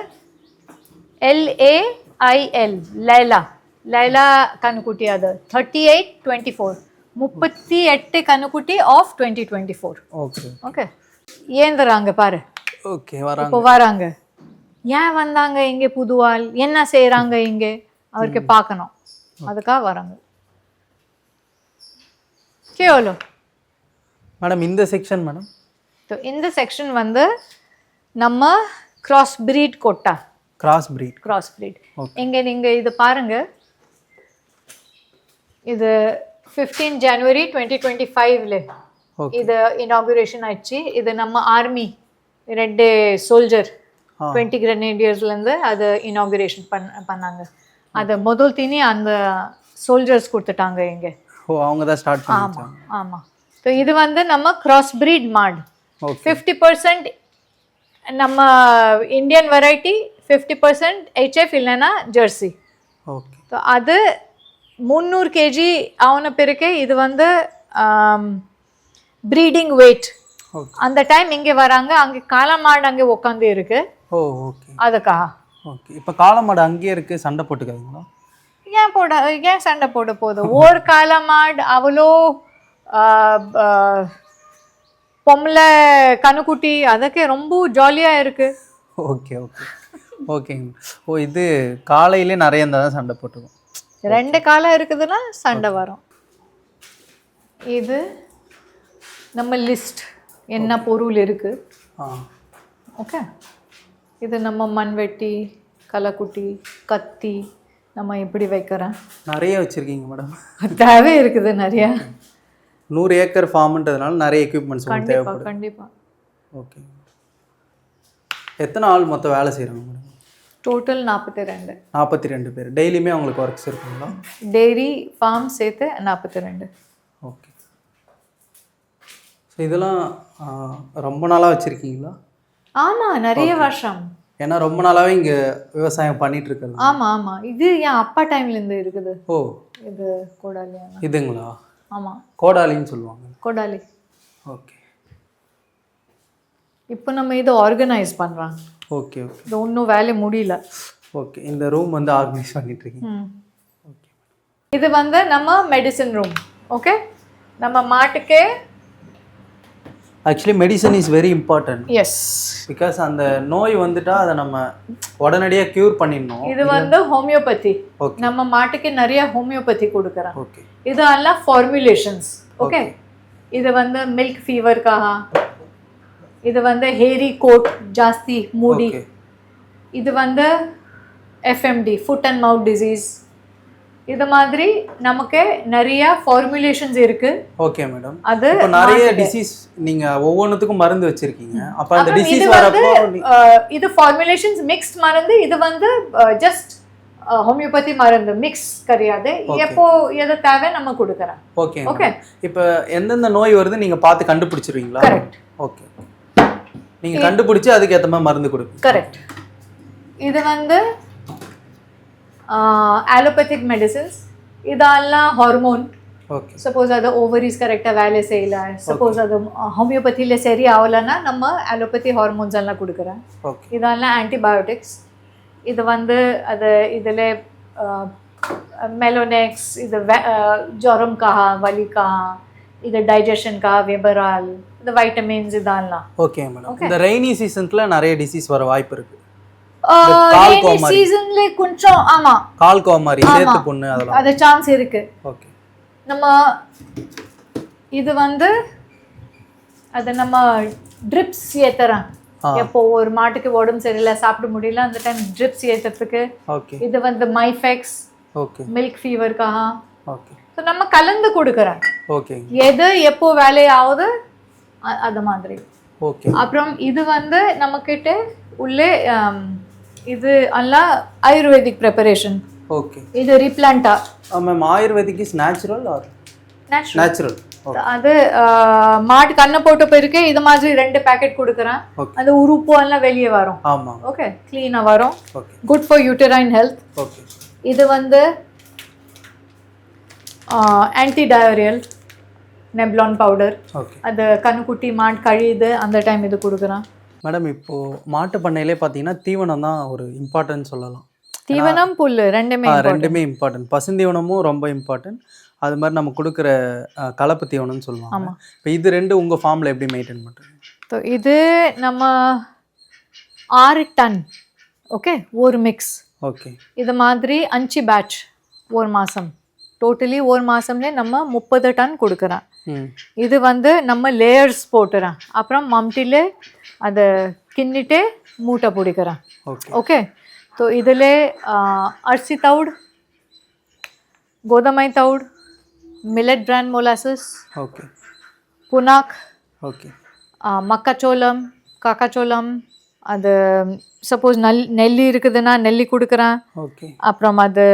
S2: LAIL லைலா கண்ணுக்குட்டி அது 38 கண்ணுக்குட்டி ஆஃப் 2024
S1: ஓகே
S2: ஓகே ஏந்துறாங்க பாரு
S1: ஓகே வராங்க
S2: இப்போ வராங்க ஏன் வந்தாங்க இங்கே புதுவாள் என்ன செய்யறாங்க இங்கே அவருக்கு பார்க்கணும் அதுக்காக வராங்க கேவலோ
S1: மேடம் இந்த செக்ஷன் மேடம்
S2: இந்த செக்ஷன் வந்து நம்ம கிராஸ் பிரீட் கொட்டா
S1: கிராஸ் பிரீட்
S2: இங்க நீங்க இது பாருங்க இது 15 ஜனவரி 2025ல இது இனாகுரேஷன் ஆயிடுச்சு இது நம்ம ஆர்மி 2 சோல்ஜர் 20 கிரனேடியர்ஸ்ல இருந்து அது இனாகுரேஷன் பண்ணாங்க அது முதல் தீனி அந்த சோல்ஜர்ஸ் கொடுத்துட்டாங்க இங்க
S1: அவங்க தான் ஸ்டார்ட் பண்ணாங்க
S2: ஆமா ஸோ இது வந்து நம்ம கிராஸ் பிரீட் மாடு 50% நம்ம இந்தியன் வெரைட்டி 50% HF இல்லைன்னா ஜெர்சி
S1: ஓகே
S2: ஸோ அது 300 kg ஆன பிறகு இது வந்து ப்ரீடிங் வெயிட் அந்த டைம் இங்கே வராங்க அங்கே காளமாடு அங்கே உட்காந்து இருக்கு
S1: ஓகே
S2: அதுக்காக
S1: ஓகே இப்போ காளமாடு அங்கேயே இருக்கு சண்டை போட்டுக்காதீங்களா
S2: ஏன் சண்டை போட போகுது ஒரு காளமாடு அவ்வளோ பொம்பளை கண்ணுக்குட்டி அதுக்கே ரொம்ப ஜாலியா இருக்கு
S1: ஓகே ஓகேங்க இது காலையிலே நிறைய இருந்தால் தான் சண்டை போட்டுக்கும்
S2: 2 காலம் இருக்குதுன்னா சண்டை வரும் இது நம்ம லிஸ்ட் என்ன பொருள் இருக்கு ஓகே இது நம்ம மண்வெட்டி களைக்குட்டி கத்தி நம்ம எப்படி வைக்கிறேன்
S1: நிறைய வச்சிருக்கீங்க மேடம்
S2: தேவை இருக்குது நிறைய
S1: 100 ஏக்கர் ஃபார்ம்ன்றதுனால நிறைய எக்யூப்மெண்ட்ஸ் தேவைப்படும்
S2: கண்டிப்பா
S1: ஓகே எத்தனை ஆள் மொத்தம் வேலை செய்கிறாங்க மேடம்
S2: டோட்டல் 42
S1: பேர் டெய்லியுமே அவங்களுக்கு ஒர்க்ஸ் இருக்குங்களா
S2: டெய்ரி ஃபார்ம் சேர்த்து 42
S1: ஓகே ஸோ இதெல்லாம் ரொம்ப நாளாக வச்சுருக்கீங்களா
S2: ஆமாம் நிறைய வருஷம்
S1: ஏன்னா ரொம்ப நாளாகவே இங்கே விவசாயம் பண்ணிட்டு இருக்காங்க
S2: ஆமாம் இது என் அப்பா டைம்லேருந்து இருக்குது இது கோடாலி
S1: இதுங்களா
S2: ஆமாம்
S1: கோடாலின்னு சொல்லுவாங்க
S2: கோடாலி
S1: ஓகே
S2: இப்போ நம்ம இதை ஆர்கனைஸ் பண்ணுறோம்
S1: ஓகே
S2: இது ஒன்றும் வேலை முடியல
S1: ஓகே இந்த ரூம் வந்து ஆர்கனைஸ் பண்ணிட்டு இருக்கீங்க
S2: ஓகே இது வந்து நம்ம மெடிசன் ரூம் ஓகே நம்ம மாட்டுக்கே
S1: actually medicine is very important
S2: yes
S1: because அந்த நோய் வந்துட்டா அதை நம்ம உடனடியாக க்யூர் பண்ணிடணும்
S2: இது வந்து ஹோமியோபதி நம்ம மாட்டுக்கு நிறைய ஹோமியோபதி கொடுக்குறோம்
S1: ஓகே
S2: இதெல்லாம் ஃபார்முலேஷன்ஸ் ஓகே இது வந்து மில்க் ஃபீவர்க்காக இது வந்து ஹேரி கோட் ஜாஸ்தி மூடி இது வந்து FMT food and mouth disease இது மாதிரி நமக்கு நிறைய ஃபார்முலேஷன்ஸ் இருக்கு
S1: ஓகே மேடம் அது நிறைய டிசீஸ் நீங்க ஒவ்வொன்றுத்துக்கும் மருந்து வச்சிருக்கீங்க அப்ப அந்த டிசீஸ் வரப்போ
S2: இது ஃபார்முலேஷன்ஸ் மிக்ஸ்ட் மருந்து இது வந்து ஜஸ்ட் ஹோமியோபதி மருந்து மிக்ஸ் கிடையாது எப்போ எதை தேவை நம்ம கொடுக்குறோம்
S1: ஓகே ஓகே இப்போ எந்தெந்த நோய் வருது நீங்க பார்த்து கண்டுபிடிச்சிருவீங்களா
S2: கரெக்ட்
S1: ஓகே நீங்க கண்டுபிடிச்சு அதுக்கு ஏத்த மாதிரி மருந்து கொடுப்பீங்க
S2: கரெக்ட் இது வந்து allopathic medicines இதெல்லாம் ஹார்மோன்
S1: ஓகே
S2: சப்போஸ் அது ஓவரிஸ் கரெக்டாக வேலை செய்யல சப்போஸ் அது ஹோமியோபதியில் சரி ஆகலைன்னா நம்ம அலோபதி ஹார்மோன்ஸ் எல்லாம் கொடுக்குறேன் இதெல்லாம் ஆன்டிபயோட்டிக்ஸ் இது வந்து அது இதில் மெலோனெக்ஸ் இது ஜுரம்காக வலிக்காக இது டைஜஷன்காக வெபரால் இது வைட்டமின்ஸ் இதெல்லாம்
S1: ஓகே மேடம் இந்த ரெய்னி சீசன்ல நிறைய டிசீஸ் வர வாய்ப்பு இருக்கு
S2: சீசன்ல கொஞ்சம் ஆமா
S1: கால் கோமாரி சேத்து புண்ணு அதெல்லாம்
S2: அது சான்ஸ் இருக்கு
S1: ஓகே
S2: நம்ம இது வந்து அது நம்ம ட்ரிப்ஸ் ஏத்துறோம். எப்போ ஒரு மாட்டுக்கு உடம்பு சரியில்லை சாப்பிட முடியல அந்த டைம் ட்ரிப்ஸ் ஏத்துறதுக்கு.
S1: ஓகே.
S2: இது வந்து மைஃபெக்ஸ்.
S1: ஓகே.
S2: மில்க் ஃபீவர்க்காக.
S1: ஓகே.
S2: ஸோ நம்ம கலந்து கொடுக்குறோம்.
S1: ஓகே.
S2: எது எப்போ வேலையாகுது அது மாதிரி.
S1: ஓகே.
S2: அப்புறம் இது வந்து நம்மக்கிட்ட உள்ளே இது எல்லாம் ஆயுர்வேதிக் ப்ரிப்பரேஷன்.
S1: ஓகே.
S2: இது ரீப்ளான்டா.
S1: Ma'am Ayurvedic is natural or natural?
S2: அது மாட்டு கண்ணை போட்ட பிறகு இது மாதிரி 2 பேக்கெட் கொடுக்குறேன். அந்த உறுப்பு எல்லாம் வெளியே வரும்.
S1: ஆமா.
S2: ஓகே, க்ளீனாக வரும்.
S1: Okay.
S2: Good for uterine health.
S1: Okay.
S2: இது வந்து ஆன்டி டயரியல் நெப்லான் பவுடர்.
S1: ஓகே.
S2: அது கண்ணுக்குட்டி மாட்டு கழியுது அந்த டைம் இது கொடுக்குறேன்.
S1: மேடம் இப்போ மாட்டு பண்ணையிலே பார்த்தீங்கன்னா தீவனம் தான் ஒரு இம்பார்ட்டன்ட் சொல்லலாம்.
S2: தீவனம் புல்லு ரெண்டுமே
S1: இம்பார்ட்டன்ட். பசுந்தீவனமும் ரொம்ப இம்பார்ட்டன்ட். அது மாதிரி நம்ம கொடுக்குற கலப்பு தீவனம்னு சொல்லுவாங்க. இப்போ இது 2 உங்கள் ஃபார்மில் எப்படி மெயின்டைன் பண்ணுறீங்க?
S2: இது நம்ம 6 டன். ஓகே, ஒரு மிக்ஸ்.
S1: ஓகே.
S2: இது மாதிரி 5 பேட்ச் ஒரு மாதம். டோட்டலி ஒரு மாதம்லேயே நம்ம 30 டன் கொடுக்குறேன். இது வந்து நம்ம லேயர்ஸ் போட்டுறேன். அப்புறம் மம்டிலே அதை கிண்டிட்டு மூட்டை பிடிக்கிறேன். ஓகே. तो इधले अरसी तौड़, गोदमाई तौड़, मिलेट ब्रांड मोलासेस,
S1: ओके,
S2: पुनाक,
S1: ओके,
S2: मक्काचोलम, काकाचोलम, அது சப்போஸ் நெல்லி இருக்குதுன்னா நெல்லி கொடுக்குறேன்.
S1: ஓகே.
S2: அப்புறம் அது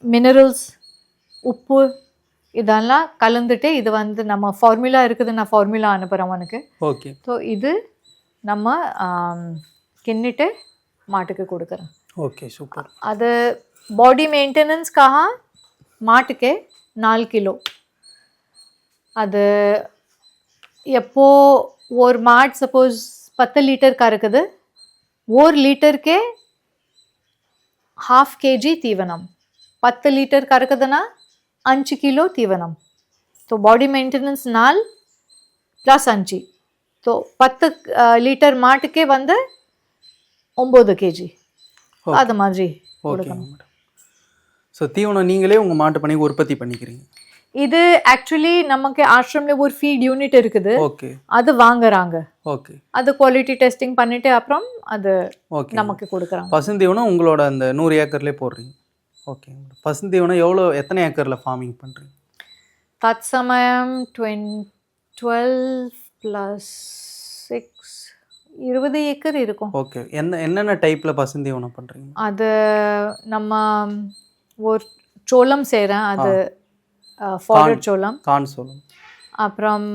S2: மினரல்ஸ், உப்பு இதெல்லாம் கலந்துட்டு இது வந்து நம்ம ஃபார்முலா இருக்குது, நான் ஃபார்முலா அனுப்புகிறேன் உனக்கு.
S1: ஓகே.
S2: ஸோ இது நம்ம கிண்டிட்டு மாட்டுக்கு கொடுக்குறேன்.
S1: Okay, super.
S2: அது பாடி மெயின்டெனன்ஸ்க்காக மாட்டுக்கு 4 கிலோ. அது எப்போ ஒரு மாட் சப்போஸ் 10 लीटर का இருக்குது, 1 लीटर के ½ kg தீவனம். 10 लीटर का இருக்குதுன்னா 5 கிலோ தீவனம். तो बॉडी मेंटेनेंस 4 प्लस 5. तो 10 लीटर மாட்டுக்கே வந்து 9 kg. அது மாதிரி கொடுக்கணும்.
S1: ஸோ தீவனம் நீங்களே உங்கள் மாட்டு பண்ணைக்கு உற்பத்தி பண்ணிக்கிறீங்க?
S2: இது ஆக்சுவலி நமக்கு ஆசிரமில் ஒரு ஃபீட் யூனிட் இருக்குது.
S1: ஓகே.
S2: அது வாங்குறாங்க.
S1: ஓகே.
S2: அது குவாலிட்டி டெஸ்டிங் பண்ணிட்டு அப்புறம் அது நமக்கு கொடுக்குறாங்க.
S1: பசுந்தீவனம் உங்களோட அந்த 100 ஏக்கர்லேயே போடுறீங்க? ஓகே. பசுந்தீவனம் எத்தனை ஏக்கரில் ஃபார்மிங் பண்ணுறீங்க?
S2: தற்சமயம் 12 + 6 20 ஏக்கர் இருக்கும்.
S1: ஓகே. என்னென்ன டைப்பில் பசுந்தீவனம் பண்ணுறீங்க?
S2: அது நம்ம ஒரு சோளம் செய்கிறேன். அது ஃபார்வர்ட் சோளம்,
S1: கான் சோளம்.
S2: அப்புறம்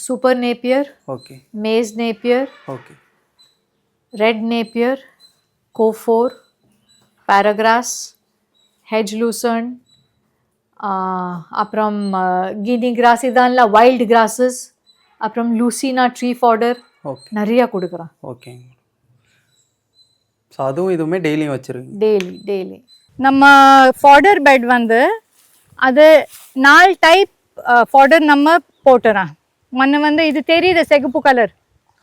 S2: super napier,
S1: okay,
S2: maize napier,
S1: okay,
S2: red napier, கோஃபோர், பேராகிராஸ், ஹெஜ் லூசர்ன், அப்புறம் கினி கிராஸ், இதெல்லாம் வைல்டு கிராஸஸ், அப்புறம் லூசினா ட்ரீ ஃபாடர் நிறையா கொடுக்குறேன்.
S1: ஓகேங்க. ஸோ அதுவும் இதுவுமே டெய்லியும் வச்சுருவீங்க?
S2: டெய்லி நம்ம ஃபாடர் பெட் வந்து அது 4 டைப் ஃபாடர் நம்ம போட்டுறோம். ஒன்று வந்து இது தெரியுது சிகப்பு கலர்.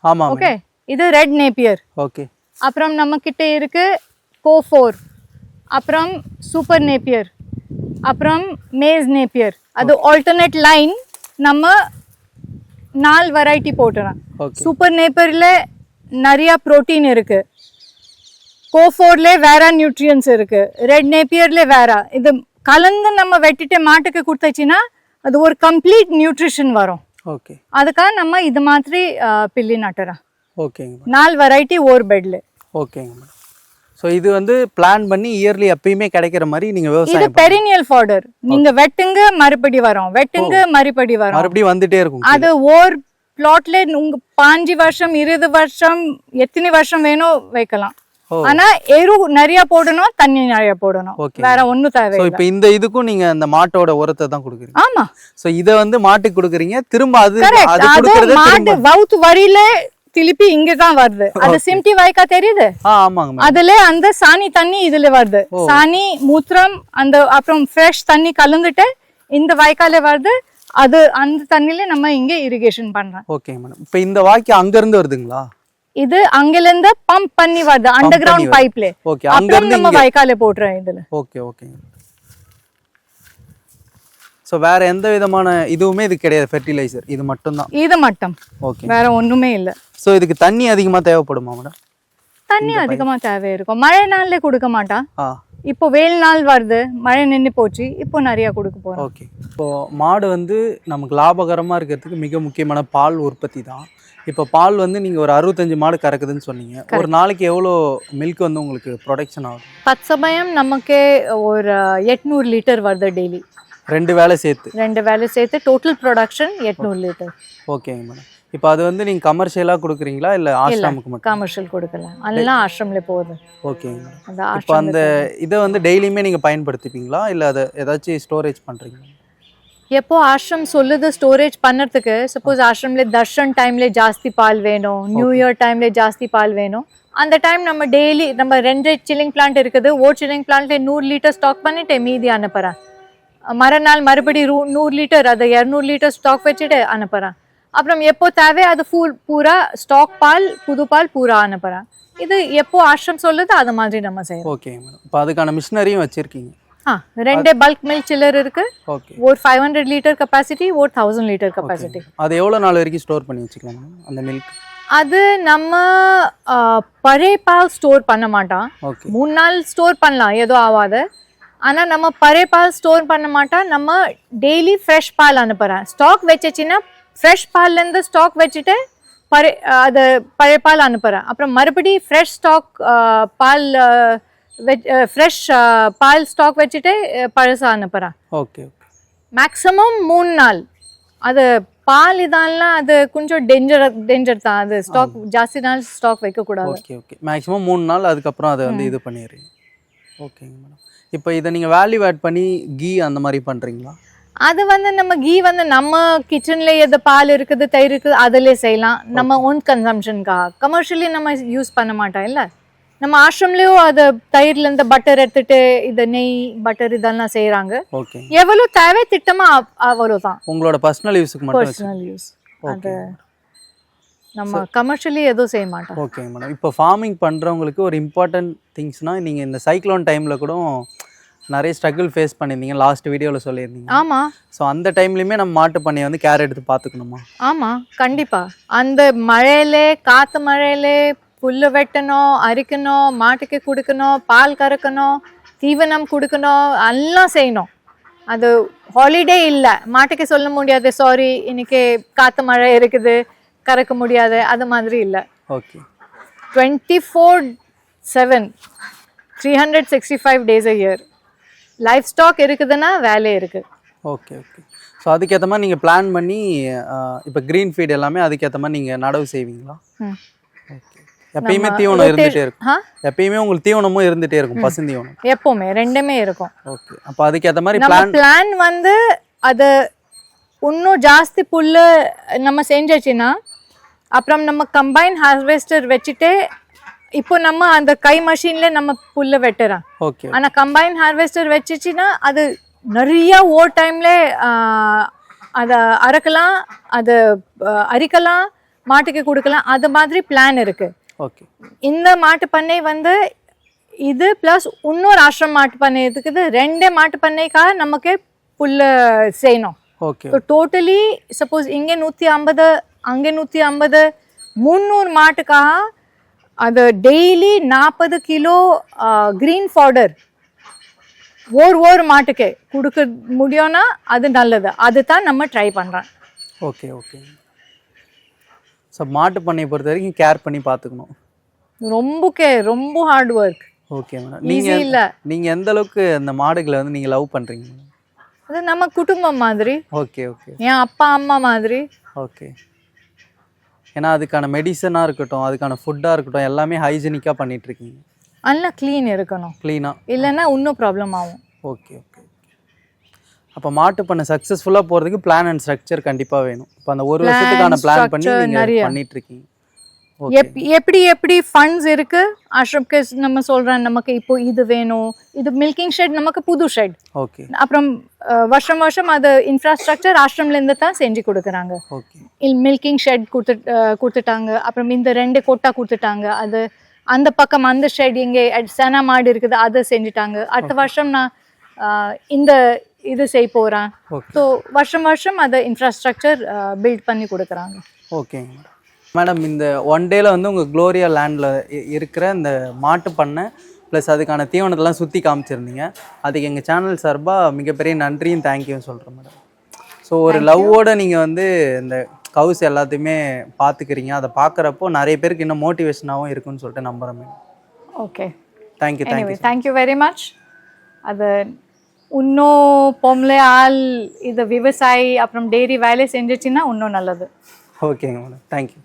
S1: ஆமாம்.
S2: ஓகே. இது ரெட் நேப்பியர்.
S1: ஓகே.
S2: அப்புறம் நம்மக்கிட்ட இருக்கு கோஃபோர், அப்புறம் சூப்பர் நேப்பியர், அப்புறம் மேஸ் நேப்பியர். அது ஆல்டர்னேட் லைன் நம்ம 4 வெரைட்டி போட்டுறோம். சூப்பர் நேப்பியரில் நிறையா ப்ரோட்டீன் இருக்குது, கோஃபோர்ல வேற நியூட்ரியன்ஸ் இருக்கு, ரெட் நேப்பியர்ல வேற. இது கலந்து நம்ம வெட்டிட்டு மாட்டுக்கு கொடுத்தாச்சுன்னா அது ஒரு கம்ப்ளீட் நியூட்ரிஷன் வரும்.
S1: ஓகே.
S2: அதுக்காக நம்ம இது மாதிரி பில்லி நட்டுறோம்.
S1: ஓகேங்க.
S2: 4 வெரைட்டி ஒரு பெட்ல.
S1: ஓகேங்க மேடம். ஸோ இது வந்து பிளான் பண்ணி இயர்லி எப்பயுமே கிடைக்கிற மாதிரி நீங்க விவசாயம்.
S2: இது பெரினியல் ஃபாடர். நீங்க வெட்டுங்க மறுபடி வரும், வெட்டுங்க மறுபடி வரும்,
S1: மறுபடியும் வந்துட்டே இருக்கும்.
S2: அது ஒரு பிளாட்ல உங்க 5 வருஷம் 20 வருஷம் எத்தனை வருஷம் வேணும் வைக்கலாம். ஆனா எரு நிறைய போடணும், தண்ணி நிறைய போடணும், வேற ஒண்ணும் தேவை.
S1: இப்போ இந்த இதுக்கும் நீங்க அந்த மாட்டோட உரத்தை தான் கொடுக்குறீங்க?
S2: ஆமா.
S1: சோ இத வந்து மாட்டுக்கு கொடுக்குறீங்க, திரும்ப அது
S2: கொடுக்கிறது மாட்டு வவுத்து வரியில திருப்பி இங்க தான் வருது. அது சிம்டி வாய்க்கா தெரியுது?
S1: ஆமாங்க.
S2: அதுல அந்த சாணி தண்ணி இதுல வருது. சாணி மூத்திரம் அந்த அப்புறம் ஃப்ரெஷ் தண்ணி கலந்துட்டு இந்த வாய்க்கால வருது. அது அந்த தண்ணில நம்ம இங்க இரிகேஷன் பண்றோம்.
S1: Okay madam. இப்போ இந்த வாய்க்கு அங்க இருந்து வருதுங்களா?
S2: இது அங்கிலிருந்து பம்ப் பண்ணி வருது அண்டர் கிரவுண்ட் பைப்ல.
S1: ஓகே. அங்க இருந்து
S2: நம்ம வாய்க்கால போடுறோம் இதுல.
S1: ஓகே. ஓகே. ஸோ வேற எந்த விதமான இதுவுமே இது கிடையாது, ஃபெர்டிலைசர் இது மட்டும்தான்?
S2: இது மட்டும்,
S1: ஓகே.
S2: வேற ஒண்ணுமே இல்ல.
S1: ஸோ இதுக்கு தண்ணி அதிகமாக தேவைப்படுமா மேடம்?
S2: தண்ணி அதிகமா தேவை இருக்கும். மழை நாள்ல கொடுக்க மாட்டா.
S1: ஆ
S2: இப்போ வெயில் நாள் வருது, மழை நின்று போச்சு, இப்போ நிறைய கொடுக்க போறோம்.
S1: ஓகே. இப்போ மாடு வந்து நமக்கு லாபகரமாக இருக்கிறதுக்கு மிக முக்கியமான பால் உற்பத்தி தான். இப்போ பால் வந்து நீங்கள் ஒரு 65 மாடு கறக்குதுன்னு சொன்னீங்க. ஒரு நாளைக்கு எவ்வளோ மில்க் வந்து உங்களுக்கு ப்ரொடக்ஷன் ஆகும்?
S2: தற்சமயம் நமக்கு ஒரு 800 லிட்டர் வருது டெய்லி.
S1: 2 வேளை சேர்த்து?
S2: 2 வேளை சேர்த்து டோட்டல் ப்ரொடக்ஷன் 800 லிட்டர்.
S1: ஓகேங்க மேடம். இப்போ அது வந்து நீங்கள் கமர்ஷியலாக கொடுக்குறீங்களா இல்லை ஆஷ்ரமுக்கு மட்டும்?
S2: கமர்ஷியல் கொடுக்கல, எல்லாம் ஆஷ்ரம்ல போகுது.
S1: ஓகேங்க மேடம். இப்போ அந்த இதை வந்து டெய்லியுமே நீங்கள் பயன்படுத்திப்பீங்களா இல்லை அதை ஏதாச்சும் ஸ்டோரேஜ் பண்ணுறீங்களா?
S2: எப்போ ஆஷ்ரம் சொல்லுது ஸ்டோரேஜ் பண்ணுறதுக்கு, சப்போஸ் ஆஷ்ரம்ல தர்ஷன் டைம்ல ஜாஸ்தி பால் வேணும், நியூ இயர் டைம்ல ஜாஸ்தி பால் வேணும், அந்த டைம் நம்ம டெய்லி நம்ம 2 சில்லிங் பிளான்ட் இருக்குது, ஒரு சில்லிங் பிளான்ட்ல 100 லிட்டர் ஸ்டாக் பண்ணிட்டு மீதி அனுப்புகிறேன். மறுநாள் மறுபடி 100 லிட்டர் அதை 200 லிட்டர் ஸ்டாக் வச்சுட்டு அனுப்புகிறேன். அப்புறம் எப்போ தேவை அது பூரா ஸ்டாக் பால் புது பால் பூரா அனுப்புகிறேன். இது எப்போ ஆஷ்ரம் சொல்லுது அது மாதிரி நம்ம செய்யணும்.
S1: Okay madam. இப்போ அதுக்கான மிஷினரியும் வச்சுருக்கீங்க?
S2: 2 பல்க் மில்க் சில்லர் இருக்கு.
S1: ஓகே.
S2: ஒரு 500 லிட்டர் கெப்பாசிட்டி, ஒரு 1000 லிட்டர் கெப்பாசிட்டி.
S1: அது எவ்வளோ நாள் வரைக்கும் ஸ்டோர் பண்ணி வச்சுக்கலாம் அந்த மில்க்?
S2: அது நம்ம பழைய பால் ஸ்டோர் பண்ண மாட்டோம். 3 நாள் ஸ்டோர் பண்ணலாம், ஏதோ ஆகாது. ஆனால் நம்ம பழைய பால் ஸ்டோர் பண்ண மாட்டோம். நம்ம டெய்லி ஃப்ரெஷ் பால் அனுப்புகிறேன். ஸ்டாக் வச்சுச்சுன்னா ஃப்ரெஷ் பால்லேருந்து ஸ்டாக் வச்சுட்டு அது பழைய பால் அனுப்புகிறேன். அப்புறம் மறுபடி ஃப்ரெஷ் ஸ்டாக் பால் ஃப்ரெஷ் பால் ஸ்டாக் வச்சுட்டு பழசா அனுப்புகிறேன்.
S1: Okay okay.
S2: மேக்ஸிமம் 3 நாள். அது பால் இதெல்லாம் அது கொஞ்சம் டேஞ்சர் தான். அது ஸ்டாக் ஜாஸ்தி நாள் ஸ்டாக் வைக்கக்கூடாது.
S1: Okay okay. மேக்ஸிமம் 3 நாள், அதுக்கப்புறம் அதை வந்து இது பண்ணிடுறீங்க. ஓகேங்க மேடம். இப்போ இதை நீங்கள் வேல்யூ ஆட் பண்ணி கீ அந்த மாதிரி பண்ணுறீங்களா?
S2: அது வந்து நம்ம கீ வந்து நம்ம கிச்சன்ல எது பால் இருக்குது, தயிர் இருக்குது, அதிலே செய்யலாம். நம்ம ஓன் கன்சம்ஷனுக்காக கமர்ஷியலி நம்ம யூஸ் பண்ண மாட்டோம். இல்லை, நம்ம ஆஷ்ரம்லேயும் அது தயிர்லேருந்து பட்டர் எடுத்துட்டு இது நெய் பட்டர் இதெல்லாம் செய்கிறாங்க.
S1: ஓகே.
S2: எவ்வளோ தேவை திட்டமா அவ்வளோதான்.
S1: உங்களோட பர்சனல் யூஸுக்கு மட்டும்?
S2: Personal use. அது நம்ம கமர்ஷியலி எதுவும் செய்ய மாட்டோம்.
S1: Okay madam. இப்போ ஃபார்மிங் பண்ணுறவங்களுக்கு ஒரு இம்பார்ட்டன்ட் திங்ஸ்னால், நீங்கள் இந்த சைக்ளோன் டைமில் கூட நிறைய ஸ்ட்ரகிள் ஃபேஸ் பண்ணியிருந்தீங்க, லாஸ்ட் வீடியோவில் சொல்லியிருந்தீங்க.
S2: ஆமாம்.
S1: ஸோ அந்த டைம்லையுமே நம்ம மாட்டு பண்ணையை வந்து கேர் எடுத்து பார்த்துக்கணுமா?
S2: ஆமாம், கண்டிப்பாக. அந்த மழையிலே காற்று மழையிலே புல்லு வெட்டணும், அரிக்கணும், மாட்டுக்கு கொடுக்கணும், பால் கறக்கணும், தீவனம் கொடுக்கணும், எல்லாம் செய்யணும். அது ஹாலிடே இல்லை, மாட்டுக்கு சொல்ல முடியாது சாரி இன்னைக்கு காற்று மழை இருக்குது கறக்க முடியாது, அது மாதிரி இல்லை.
S1: Okay.
S2: 24/7 365 days a year life stock இருக்குதுன்னா வேலை இருக்கு.
S1: Okay okay. ஸோ அதுக்கேற்ற மாதிரி நீங்கள் பிளான் பண்ணி இப்போ க்ரீன் ஃபீட் எல்லாமே அதுக்கேற்ற மாதிரி நீங்கள் நடவு செய்வீங்களா? ஓகே. எப்பயுமே தீவனம் இருந்துகிட்டே இருக்கும்? எப்பயுமே உங்களுக்கு தீவனமும் இருந்துகிட்டே இருக்கும், பசுந்தீவனம்?
S2: எப்போவுமே ரெண்டுமே இருக்கும்.
S1: ஓகே. அப்போ அதுக்கேற்ற மாதிரி
S2: பிளான் வந்து அது இன்னும் ஜாஸ்தி புல்லு நம்ம செஞ்சாச்சுன்னா அப்புறம் நம்ம கம்பைன் ஹார்வெஸ்டர் வச்சுட்டு இப்போ நம்ம அந்த கை மஷின்ல நம்ம புல்ல வெட்டுறோம்.
S1: ஓகே.
S2: ஆனா கம்பைன் ஹார்வெஸ்டர் வச்சுச்சுன்னா அது நிறைய ஓவர் டைம்ல அதை அறுக்கலாம், அது அரிக்கலாம், மாட்டுக்கு கொடுக்கலாம், அது மாதிரி பிளான் இருக்கு.
S1: ஓகே. இந்த
S2: மாட்டு பண்ணை வந்து இது பிளஸ் இன்னொரு ஆசிரம் மாட்டு பண்ணை இருக்குது. 2 மாட்டு பண்ணைக்காக நமக்கு புல்ல செய்யணும்.
S1: ஓகே.
S2: ஸோ டோட்டலி சப்போஸ் இங்கே 150 அங்கே 150 300 மாட்டுக்காக அது டெய்லி 40 கிலோ க்ரீன் பவுடர் ஒரு மாட்டுக்கு கொடுக்க முடியும்னா அது நல்லது. அதுதான் நம்ம ட்ரை பண்ணுறோம்.
S1: Okay okay. ஸோ மாட்டு பண்ணையை பொறுத்த வரைக்கும் கேர் பண்ணி பார்த்துக்கணும்.
S2: ரொம்ப ஹார்ட் ஒர்க்.
S1: Okay madam. நீங்கள் எந்த அளவுக்கு அந்த மாடுகளை வந்து நீங்கள் லவ் பண்ணுறீங்க?
S2: அது நம்ம குடும்பம் மாதிரி.
S1: Okay okay.
S2: என் அப்பா அம்மா மாதிரி.
S1: ஓகே. ஏன்னா அதுக்கான மெடிசனாக இருக்கட்டும், அதுக்கான ஃபுட்டாக இருக்கட்டும், எல்லாமே ஹைஜீனிக்காக பண்ணிகிட்ருக்கீங்க.
S2: நல்லா க்ளீன் இருக்கணும்.
S1: க்ளீனாக
S2: இல்லைன்னா இன்னும் ப்ராப்ளம் ஆகும்.
S1: Okay okay. அப்போ மாட்டு பண்ண சக்ஸஸ்ஃபுல்லாக போகிறதுக்கு பிளான் அண்ட் ஸ்ட்ரக்சர் கண்டிப்பாக வேணும். இப்போ அந்த ஒரு வருஷத்துக்கான பிளான் பண்ணி நீங்கள் பண்ணிகிட்ருக்கீங்க.
S2: எப்படி ஃபண்ட்ஸ் இருக்கு ஆஷ்ரம்க்கு நம்ம சொல்றேன். நமக்கு இப்போ இது வேணும், இது மில்கிங் ஷெட் நமக்கு புது ஷெட்.
S1: ஓகே.
S2: அப்புறம் வருஷம் அது இன்ஃப்ராஸ்ட்ரக்சர் ஆஷ்ரம்ல இருந்து தான் செஞ்சு கொடுக்குறாங்க.
S1: ஓகே.
S2: மில்கிங் ஷெட் கொடுத்துட்டாங்க. அப்புறம் இந்த 2 கொட்டா கொடுத்துட்டாங்க. அது அந்த பக்கம் அந்த ஷெட் இங்கே சேனா மாடு இருக்குது அதை செஞ்சுட்டாங்க. அடுத்த வருஷம் நான் இந்த இது செய்ய போகிறான்.
S1: ஓகே
S2: ஸோ வருஷம் வருஷம் அதை இன்ஃப்ராஸ்ட்ரக்சர் பில்ட் பண்ணி கொடுக்குறாங்க.
S1: ஓகேங்க மேடம். இந்த ஒன் டேல வந்து உங்கள் க்ளோரியா லேண்டில் இருக்கிற இந்த மாட்டு பண்ணை ப்ளஸ் அதுக்கான தீவனத்தெல்லாம் சுற்றி காமிச்சிருந்தீங்க. அதுக்கு எங்கள் சேனல் சார்பாக மிகப்பெரிய நன்றியும் தேங்க்யூன்னு சொல்கிறேன் மேடம். ஸோ ஒரு லவ்வோடு நீங்கள் வந்து இந்த கவுஸ் எல்லாத்தையுமே பார்த்துக்கிறீங்க. அதை பார்க்குறப்போ நிறைய பேருக்கு இன்னும் மோட்டிவேஷனாகவும் இருக்குன்னு சொல்லிட்டு நம்புகிறேன் madam.
S2: Okay,
S1: thank you thank you
S2: thank you very much. அது இன்னும் பொம்பளை ஆள் இது விவசாயி அப்புறம் டெய்ரி வேலை செஞ்சிச்சுன்னா இன்னும் நல்லது.
S1: ஓகேங்க மேடம், தேங்க்யூ.